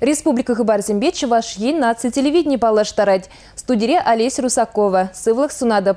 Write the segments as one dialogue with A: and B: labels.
A: Республика Хабарзембе Чуваш ен наци телевидение палаштарать. Студия Олеся Русакова. Сывлых Сунадып.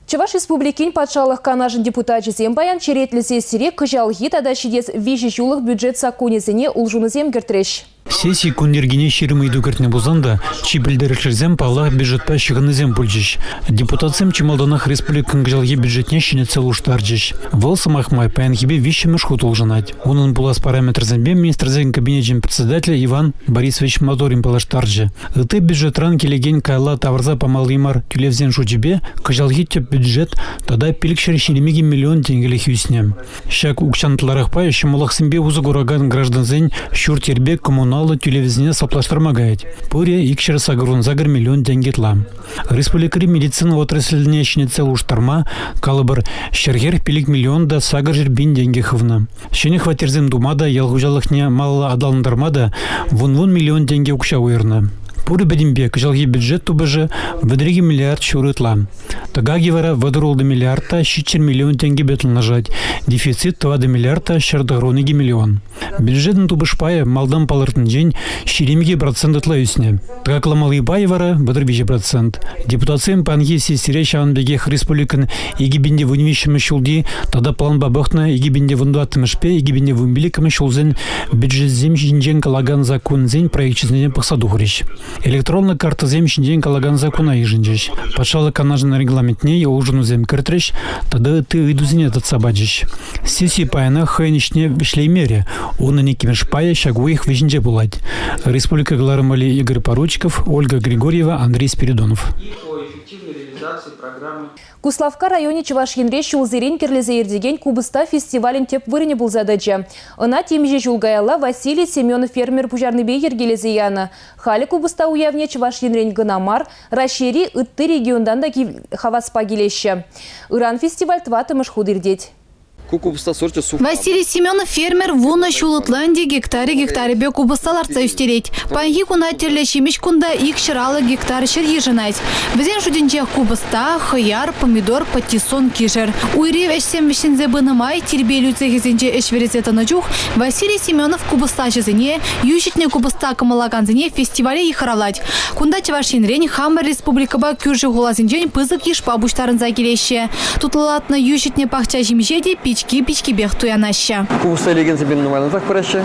A: Чуваш республикин патшалық канажын депутат зембаян черетлісе сирек кыжалғы тадашидес вижі жулық бюджет сакунезіне улжунызем гертреш.
B: Сессии куннергине ширмы идугертне бузанда, чипильдершерзем пала бюджетпа шығынызем пульжиш. Депутатсем чималданах республикан кыжалғы бюджетне шине целуштаржиш. Вол самахмай паянхибе вещемеш хутулжанать. Унын булас параметрзембе министрзен кабинетжен председателя Иван Борисович Моторин палаштаржи. Ыты бюджетран келеген кайла таврза помалымар тюлевзен шучебе кыжалғы теп бюджет тада пиликшер шеремеги миллион тенгелі хюснем. Шак укшантларах пая шымалахсембе узыгураган гражданзен шуртербе коммунал тюлевизне соплаштармагает. Пуре икшер сагрун загр миллион тенгетла. Республикари медицина отрасльне щене целуштарма калыбыр шергер пилик миллион да сагр жербин тенгеховна. Щене хватерзем думада ялгужалыхне мало адалндармада вон миллион тенге укша уерна. Пуры бедимбе кыжалги бюджет тубыжы выдреги миллиард шурытла. Тагаги вара выдрулды миллиарда щичер миллион тенге бетл нажать. Дефицит 2 миллиарда шардагронеги миллион. Бюджетн тубыш пая малдам палыртын день щеремеги процент отлаюсне. Тагакла малый бай вара выдрбежи процент. Депутациям панги сестере шаванбегех республикан егибинде вунвищем шулди тада план бабахна егибинде вундуатымышпе егибинде вумбиликам шулзен бюджет земщинжен калаган закон зень проектчизнен пахсадухрищ. Электронная карта земщин калаган закона ижинжиш. Пашала канажный регламентне и ужину зем кыртрыш, тогда ты идузине этот сабаджиш. Сессии паяна хайничне шлеймере, он не кимеш пая шагу их вижинже булать. Республика Гларамали Игорь Поручиков, Ольга Григорьева, Андрей Спиридонов.
A: Куславка районе Чуваш енреш улзерен керлезе ердеген кубыста фестивален теп вырыне был задача. Она темже жулгаяла Василий Семенов фермер пужарныбе ергелезе яна. Хали кубыста уявне Чуваш енрен гынамар, рашери ытты региондан да хаваспа келеші. Иран фестиваль тватымыш худырдеть.
C: Василий Семенов фермер вуна Шулутланди гектаре бе кубысталарца үстерет. Панги куна терлешимиш кунда ик шыралы гектар шыр ежинать. Бізен шуденчех кубыста, хыяр, помидор, патиссон кишер. Уйрев эшсем вишензе бынымай, тербелю цехезенче эшверезетаны жух, Василий Семенов кубыста жезіне, ющитне кубыста камалаганзіне фестивале ихаралать. Кунда чавашинрен Хамар республикаба кюржи гулазенчен пызык ешпа буштарынза келеші. Тутлалатны ющитне пахча жимжеде пички бех туянаща.
D: Кубыста леген себе нормально так проще.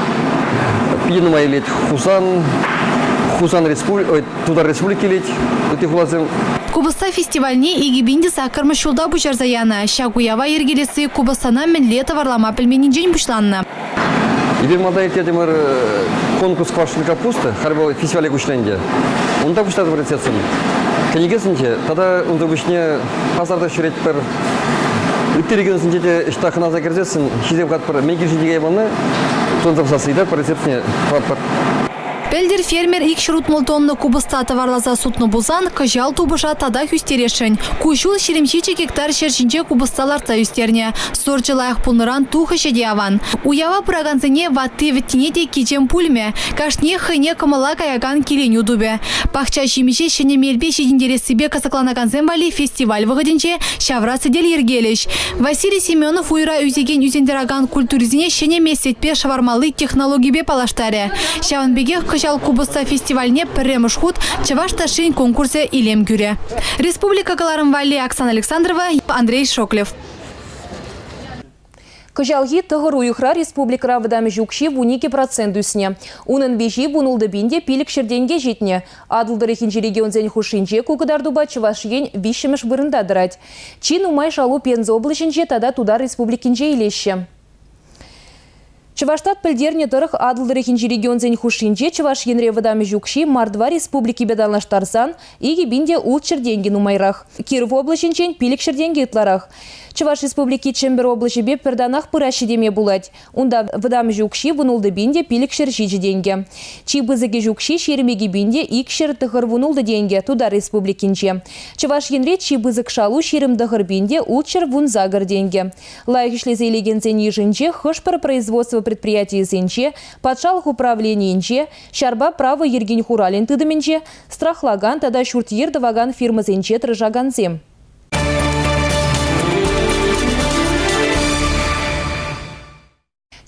D: Пьяномай лет Хусан республика, туда республики лет.
C: Кубыста фестивальне игибинде сакармы шулда бучарзаяна. Шагуява ергелесы Кубыстана мен лето варлама пельменин жень бушланна.
D: Ибер мада темер конкурс квашеной капусты, харбал фестивале кушленде. Он так бушлады процессом. Кенигесинче, тогда он обычно пазарда шурет пер. Үттереген синчете штахына закерзесін, шизем қатпыр, мен келшіндегі ебаны, сонда бұсасыйдар, парацепсіне қатпыр.
C: Пельдер фермер ик шрутмыл тонны кубыста товарлаза сутны бузан, кыжал тубыша тада хүстерешін. Кушул шеремчичи гектар шершинче кубысталарца үстерне. Сорчы лайық пулныран тухышы диаван. Уява праганзыне ватты веттинеде кичем пульме. Кашне хыне кымыла каяган киленю дубе. Пахча шимише шене мельбе шедіндерес себе касакланаганзен бали фестиваль выгоденче шавра сыдел ергелеш. Василий Семенов уйра үзеген үзендераган культуризіне шене месетпе шавармалы технологибе палаштаре. Шаванбеге Кыжал кубыста фестивальне пірремыш худ Чаваш ташин конкурсе илем гюре. Республика Галарым Вали Оксана Александрова, Андрей Шоклев.
A: Кыжалги тығыр уйықра республикара выдамы жүкші вунике процент үсіне. Унын бежі вунулды бінде пилік шерденге жетіне. Адылдыры хинжі регион зен хушинже кугыдардуба Чувашиен вишіміш бұрында дырать. Чин умай шалу пензі облышынже тада тудар республикинже илеші. Чаваштат пілдерне тұрық адылдыры хинжі регион зен хушинже Чаваш енре выдамы жүкші мардва республики бедалнаштарсан иги бінде улт шерденген умайрақ. Киров облышынчен пилік шерденге ытларақ. Чуваш республики Чембер облачы бе перданах пыращи деме булать. Унда выдам жүкши вунулды бинде пилік шершичі денге. Чи бызыге жүкши шеремеге бинде икшер тығыр вунулды денге туда республикинче. Чуваш енре чи бызык шалу шерім дығыр бинде улчер вун загыр денге. Лайық ішлезе елеген зен ежінче хышпыр производство предприятий зенче, патшалық управлениенче, шарба право ергень хурален тыдыменче, страхлаган тада шурт ердываган фирма зенче трыжаган зем.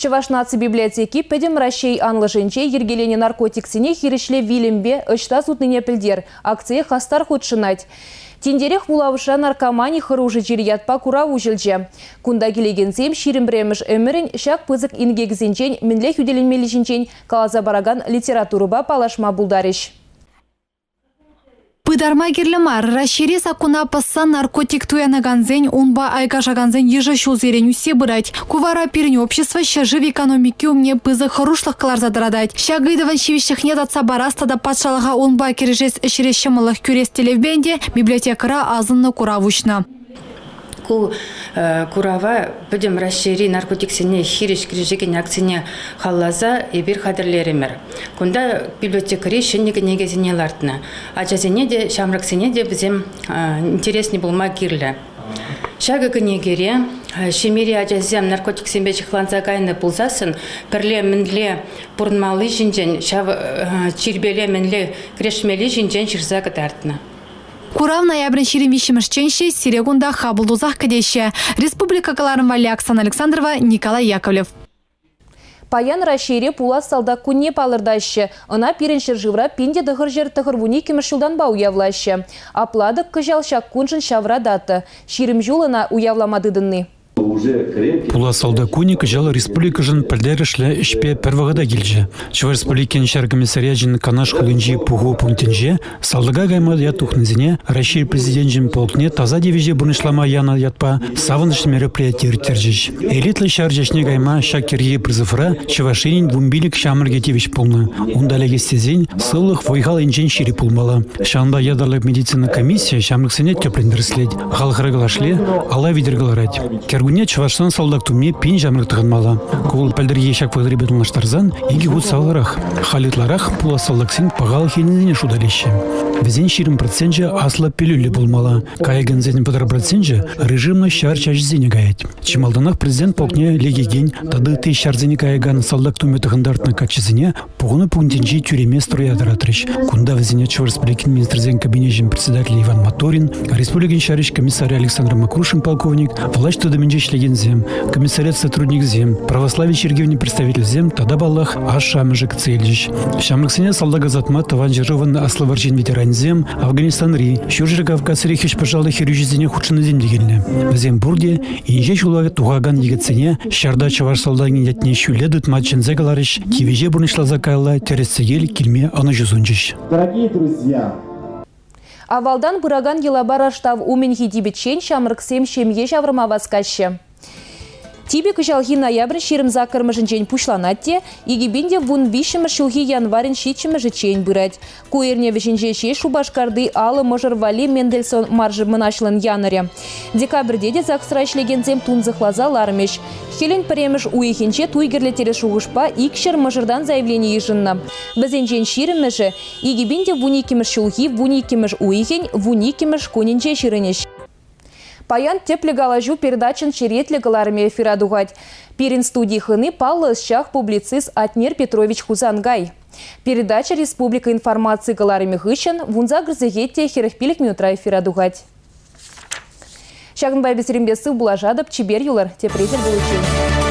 A: Чуваш наци библиотеки педем Рашей анлышынче ергелене наркотиксине хирешле вилимбе ышта сутныне пілдер. Акция хастар худшынать. Тендерех булавыша наркомани хыружы жирятпа кураву жилже. Кунда келегенсем ширимбремеш өмірін шак пызык ингегізенчен мінле хүделенмелі жінчен калаза бараган литературыба палашма булдарыш.
C: Пыдарма керлемар, расшире сакуна пассан наркотик туянаганзень, унба айгашаганзень ежа шулзерен усе бырать. Кувара пирни общества щажи в экономике умне пызы хорушлых калар задрадать. Щагайдыван щевищах нет отца бараста да патшалага унба кережес эшерешемалых кюрес телевбенде, библиотекара азынны куравучна.
E: Курава будем расшири наркотиксене хириш крижеген акцияне халлаза и бир хадрлеремер. Кунда библиотекари шеннеге негезине лартна. А жазене де шамраксене де бізем интересный булма кирлі. Шага кенегере шемири ажазем наркотиксенбе чехланца кайны пулзасын, перле мінле пурнмалы жинжен, шав чирбеле мінле крешмели жинжен шырза катартна.
C: Курав ноябрь ширим вишимышченши Сирегунда хабылдузах кадеще. Республика Каларым Вали Оксана Александрова, Николай Яковлев.
A: Паян Рашире пула салда кунне палырдаще. Она пиреншер живра пинде дыхыр жер тыхыр вуни кемешілдан ба уявлаще. Апладык кыжал шак куншын шавра даты. Ширим жулына уявламадыдынны.
B: Пула салда куник жал республика жын пілдерішлі ішпе первағыда келжі. Чывар республикен шар комиссария жын канаш хулынжи пуғу пунктенже, салдыға гайма ятухнызіне, Рашир президент жын полкне таза девеже бұрнышлама яна ятпа савыныш мероприятие тержіш. Элитлы шар жашне гайма шакерге призыфра чывашинин вумбилик шамырге тевеш пулны. Ундалеге стезен сылых войгал инжен шири пулмала. Шанда ядарлық медицина комиссия шамрыксене теплендірслед. Халқырыглашле ала видергаларать. Кергуне Чувашстан салдак туме пин жамрык тыгынмала. Кул пәлдерге шак пăгребет улаштарзан, иги гуд саларах. Халитларах пула салдаксин пагал хенезіне шудалище. Везен ширим процентже асла пилюлі булмала. Кайгензен пăдыр процентже режимна шар чашзене гаять. Чималданах президент полкне легеген тады ты шарзене кайган салдак туме тыгындартны качызене пугуны пунктенжи тюреме строядыратрыш. Кунда везене Чувашстан министрзен кабинежин председатель Иван Моторин, республикин шариш комиссарий Александр Макрушин полковник, власть тудыминже шлеген комиссариат сотрудник зем, православие Чергевни представитель зем, тада баллах аш шамыжык цельдиш. Шамрыксене салдага затма таванжирован аславаржин ветеран зем, Афганистан ри, Щуржир Кавказ рехиш пожалуй хирюжизене худшины зем дегельне. Зем бурде, инже чулага тугаган егетсене, щарда чаваш салдагин ятне щуледут матчен зегаларыш, тивеже бурнышла закайла, тересцегель кильме аны жузунжиш.
F: Дорогие друзья,
A: Авалдан бұраган елабара штав умен хидибетчен шамрыксем шемье шаврыма васкаще. Тибе кыжалхи ноябрь ширим закырмышын чен пушланатте, игибинде вун вишімі шулхи январин шитчімі чен бұрад. Куэрне вишінже ше шубашкарды алы можыр Вали Мендельсон маржы мұнашлын яныре. Декабрьде де заксыра ішлегензем тунзықлаза лармеш. Хелен піреміш уйхенче туйгерлетері шуғышпа икшір можырдан заявление ежынна. Бізенжен ширіміші, игибинде вуникиміш шулхи, вуникиміш уйхен, вуникиміш коненче ширынеш. Паян тепле галажу передачын черетле галарме эфира дугать. Перин студии хыны паллы шах публицист Атнер Петрович Хузангай. Передача Республика информации галарме хыщен вунза грызыгетте херехпилик минутра эфира дугать. Шагынбай бесерембесі булажадып чибер юлар тепретел получил.